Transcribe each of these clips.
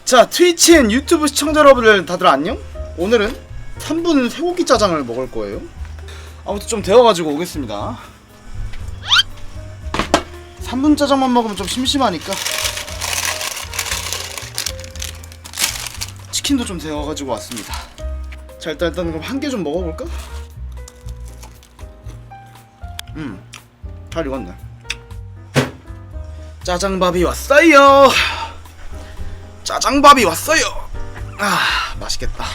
자, 트위치 앤 유튜브 시청자 여러분들 다들 안녕? 오늘은 3분 쇠고기 짜장을 먹을 거예요. 아무튼 좀 데워가지고 오겠습니다. 3분 짜장만 먹으면 좀 심심하니까 치킨도 좀 데워가지고 왔습니다. 자, 일단 그럼 한 개 좀 먹어볼까? 잘 익었네. 짜장밥이 왔어요. 짜장밥이 왔어요. 아, 맛있겠다.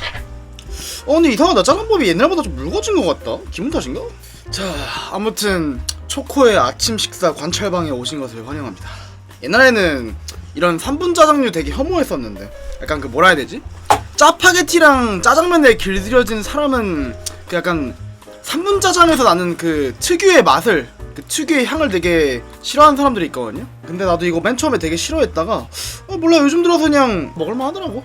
근데 이상하다. 짜장밥이 옛날보다 좀 묽어진 것 같다. 기분 탓인가? 자, 아무튼 초코의 아침 식사 관찰방에 오신 것을 환영합니다. 옛날에는 이런 3분 짜장류 되게 혐오했었는데, 약간 그 뭐라 해야 되지? 짜파게티랑 짜장면에 길들여진 사람은 그 약간 3분 짜장에서 나는 그 특유의 맛을, 그 특유의 향을 되게 싫어하는 사람들이 있거든요. 근데 나도 이거 맨 처음에 되게 싫어했다가 몰라, 요즘 들어서 그냥 먹을만 하더라고.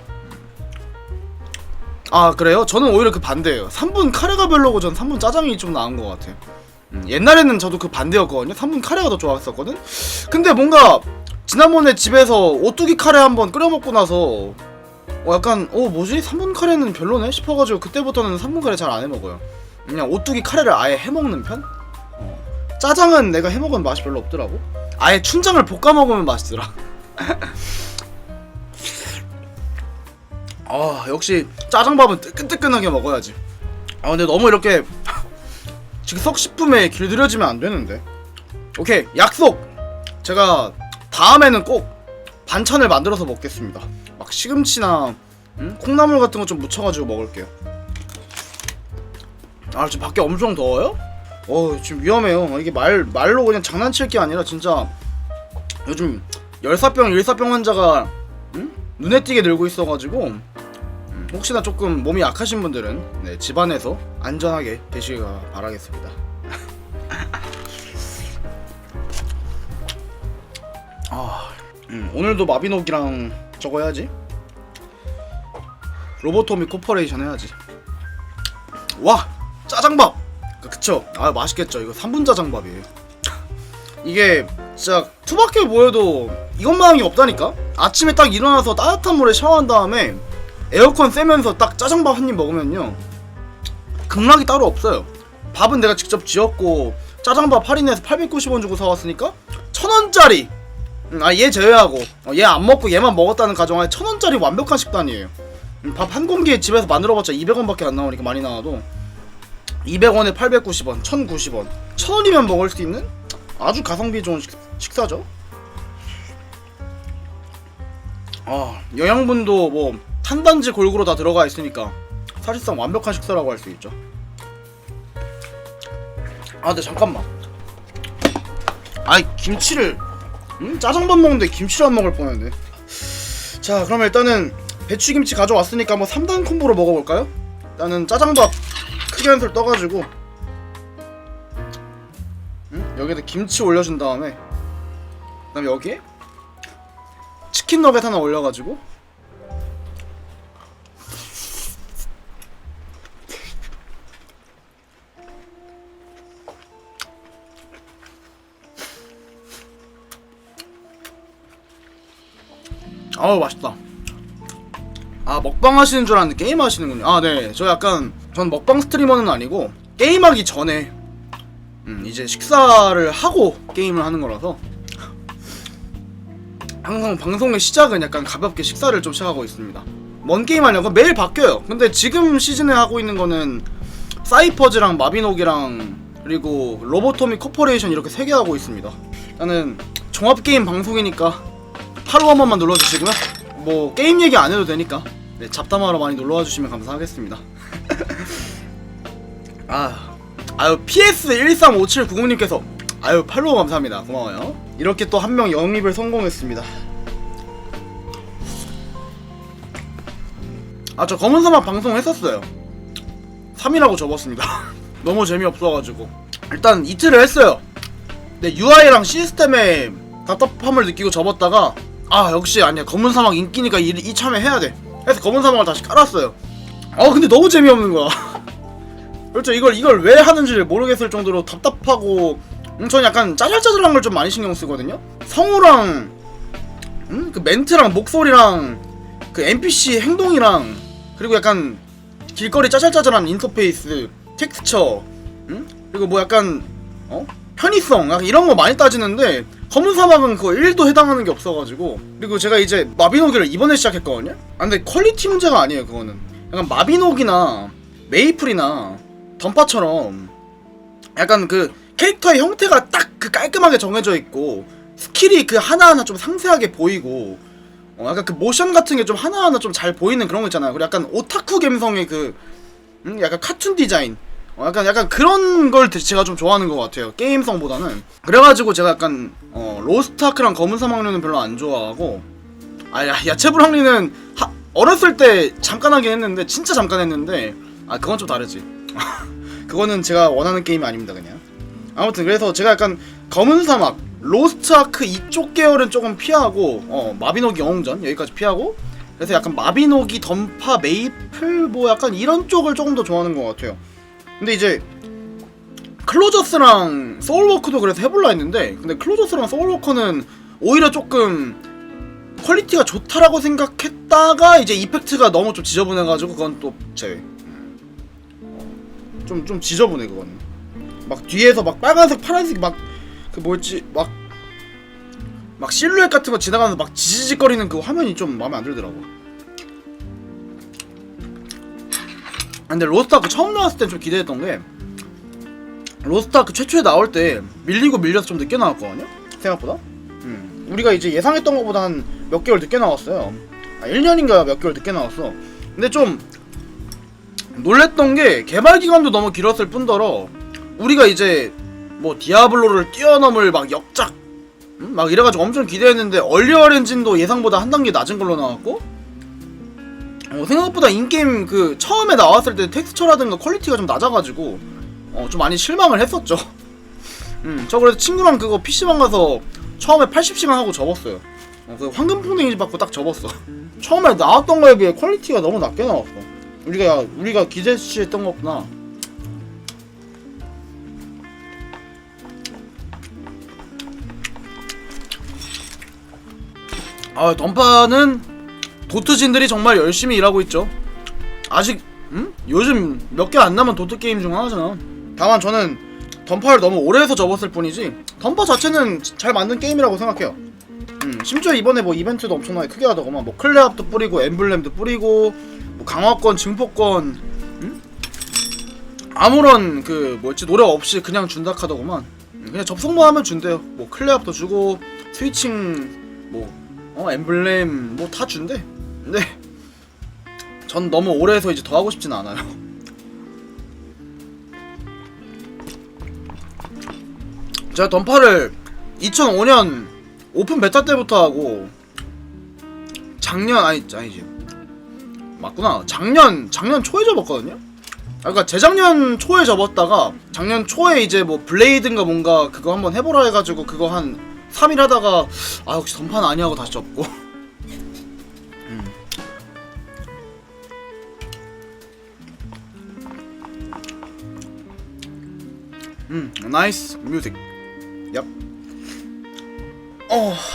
아, 그래요? 저는 오히려 그 반대예요. 3분 카레가 별로고 전 3분 짜장이 좀 나은 것 같아요. 옛날에는 저도 그 반대였거든요. 3분 카레가 더 좋았었거든. 근데 뭔가 지난번에 집에서 오뚜기 카레 한번 끓여 먹고 나서 약간 뭐지? 3분 카레는 별로네 싶어가지고 그때부터는 3분 카레 잘 안 해먹어요. 그냥 오뚜기 카레를 아예 해먹는 편? 짜장은 내가 해먹으면 맛이 별로 없더라고. 아예 춘장을 볶아 먹으면 맛있더라. 역시 짜장밥은 뜨끈뜨끈하게 먹어야지. 근데 너무 이렇게 즉석식품에 길들여지면 안 되는데. 오케이, 약속! 제가 다음에는 꼭 반찬을 만들어서 먹겠습니다. 막 시금치나 콩나물 같은 거 좀 묻혀가지고 먹을게요. 지금 밖에 엄청 더워요? 지금 위험해요. 이게 말로 그냥 장난칠 게 아니라 진짜 요즘 열사병, 일사병 환자가 눈에 띄게 늘고 있어가지고 혹시나 조금 몸이 약하신 분들은 집안에서 안전하게 계시길 바라겠습니다. 오늘도 마비노기랑 저거 해야지. 로보토미 코퍼레이션 해야지. 와! 짜장밥! 그쵸? 맛있겠죠. 이거 3분 짜장밥이에요. 이게 진짜 투박해 보여도 이것만 한 게 없다니까? 아침에 딱 일어나서 따뜻한 물에 샤워한 다음에 에어컨 쐬면서 딱 짜장밥 한 입 먹으면요, 극락이 따로 없어요. 밥은 내가 직접 지었고 짜장밥 할인해서 890원 주고 사왔으니까 1000원짜리! 얘 제외하고 얘 안 먹고 얘만 먹었다는 가정하에 1000원짜리 완벽한 식단이에요. 밥 한 공기에 집에서 만들어봤자 200원밖에 안 나오니까, 많이 나와도 200원에 890원, 1090원 1000원이면 먹을 수 있는 아주 가성비 좋은 식사죠. 영양분도 뭐 탄단지 골고루 다 들어가 있으니까 사실상 완벽한 식사라고 할 수 있죠. 근데 잠깐만, 김치를 짜장밥 먹는데 김치를 안 먹을 뻔했네. 자, 그러면 일단은 배추김치 가져왔으니까 한번 3단 콤보로 먹어볼까요? 일단은 짜장밥 크게 한술 떠가지고 여기다 김치 올려준 다음에 그 다음에 여기에 치킨 너겟 하나 올려가지고 맛있다. 먹방 하시는 줄 알았는데 게임 하시는군요. 네. 전 먹방 스트리머는 아니고 게임하기 전에 이제 식사를 하고 게임을 하는 거라서 항상 방송의 시작은 약간 가볍게 식사를 좀 시작하고 있습니다. 뭔 게임 하냐고? 매일 바뀌어요. 근데 지금 시즌에 하고 있는 거는 사이퍼즈랑 마비노기랑 그리고 로보토미 코퍼레이션 이렇게 3개 하고 있습니다. 나는 종합게임 방송이니까 팔로우 한 번만 눌러주시고요. 뭐 게임 얘기 안 해도 되니까 잡담하러 많이 놀러와 주시면 감사하겠습니다. PS135790님께서 팔로우 감사합니다. 고마워요. 이렇게 또 한 명 영입을 성공했습니다. 저 검은사막 방송 했었어요. 3이라고 접었습니다. 너무 재미없어가지고 일단 이틀을 했어요. 근데 UI랑 시스템에 답답함을 느끼고 접었다가 역시 아니야, 검은사막 인기니까 이참에 해야돼 해서 검은사막을 다시 깔았어요. 근데 너무 재미없는 거야. 그렇죠. 이걸 왜 하는지를 모르겠을 정도로 답답하고 전 약간 짜잘짜잘한 걸 좀 많이 신경 쓰거든요. 성우랑 그 멘트랑 목소리랑 그 NPC 행동이랑 그리고 약간 길거리 짜잘짜잘한 인터페이스, 텍스처, 그리고 뭐 약간 편의성 약간 이런 거 많이 따지는데 검은 사막은 그거 1도 해당하는 게 없어가지고. 그리고 제가 이제 마비노기를 이번에 시작했거든요. 근데 퀄리티 문제가 아니에요. 그거는 약간 마비노기나 메이플이나 던파처럼 약간 그 캐릭터의 형태가 딱 그 깔끔하게 정해져 있고 스킬이 그 하나하나 좀 상세하게 보이고 약간 그 모션 같은 게 좀 하나하나 좀 잘 보이는 그런 거 있잖아요. 그리고 약간 오타쿠 감성의 그 약간 카툰 디자인 약간 그런 걸 제가 좀 좋아하는 것 같아요. 게임성보다는. 그래가지고 제가 약간 로스트아크랑 검은 사막류는 별로 안 좋아하고 야채불황리는 어렸을 때 잠깐 하긴 했는데 진짜 잠깐 했는데 그건 좀 다르지. 그거는 제가 원하는 게임이 아닙니다 그냥. 아무튼 그래서 제가 약간 검은 사막, 로스트아크 이쪽 계열은 조금 피하고 마비노기 영웅전 여기까지 피하고 그래서 약간 마비노기, 던파, 메이플 뭐 약간 이런 쪽을 조금 더 좋아하는 것 같아요. 근데 이제 클로저스랑 소울워크도 그래서 해볼라 했는데 근데 클로저스랑 소울워크는 오히려 조금 퀄리티가 좋다라고 생각했다가 이제 이펙트가 너무 좀 지저분해가지고 그건 또 제외. 좀 지저분해 그거는. 막 뒤에서 막 빨간색 파란색 막 그 뭐였지 막 실루엣 같은 거 지나가면서 막 지지직거리는 그 화면이 좀 마음에 안 들더라고. 근데 로스트아크 처음 나왔을 땐 좀 기대했던 게 로스트아크 최초에 나올 때 밀리고 밀려서 좀 늦게 나왔거든요 생각보다. 우리가 이제 예상했던 것보다 한 몇 개월 늦게 나왔어요. 1년인가 몇 개월 늦게 나왔어. 근데 좀 놀랬던 게 개발 기간도 너무 길었을 뿐더러 우리가 이제 뭐 디아블로를 뛰어넘을 막 역작 막 이래가지고 엄청 기대했는데 얼리얼 엔진도 예상보다 한 단계 낮은 걸로 나왔고 생각보다 인게임 그 처음에 나왔을 때 텍스처라든가 퀄리티가 좀 낮아가지고 좀 많이 실망을 했었죠. 저 그래서 친구랑 그거 PC방 가서 처음에 80시간 하고 접었어요. 그 황금 퐁댕이 받고 딱 접었어. 처음에 나왔던 거에 비해 퀄리티가 너무 낮게 나왔어. 우리가 기대치했던 것구나. 던파는 도트진들이 정말 열심히 일하고 있죠. 아직 요즘 몇 개 안 남은 도트 게임 중 하나잖아. 다만 저는 던파를 너무 오래 해서 접었을 뿐이지 던파 자체는 잘 만든 게임이라고 생각해요. 심지어 이번에 뭐 이벤트도 엄청나게 크게 하더구만. 뭐 클레압도 뿌리고 엠블렘도 뿌리고 뭐 강화권, 증폭권 아무런 그 뭐였지 노력 없이 그냥 준다 카더구만. 그냥 접속만 하면 준대요. 뭐 클레압도 주고 스위칭 뭐 엠블렘 뭐 다 준대. 근데 전 너무 오래 해서 이제 더 하고 싶진 않아요. 제가 던파를 2005년 오픈 베타 때부터 하고 아니지 맞구나. 작년 초에 접었거든요. 그러니까 재작년 초에 접었다가 작년 초에 이제 뭐 블레이드인가 뭔가 그거 한번 해보라 해가지고 그거 한 3일 하다가 역시 던파는 아니하고 다시 접고. 나이스 뮤직. 얍.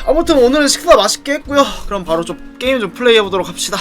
아무튼 오늘은 식사 맛있게 했고요. 그럼 바로 좀 게임 좀 플레이해보도록 합시다.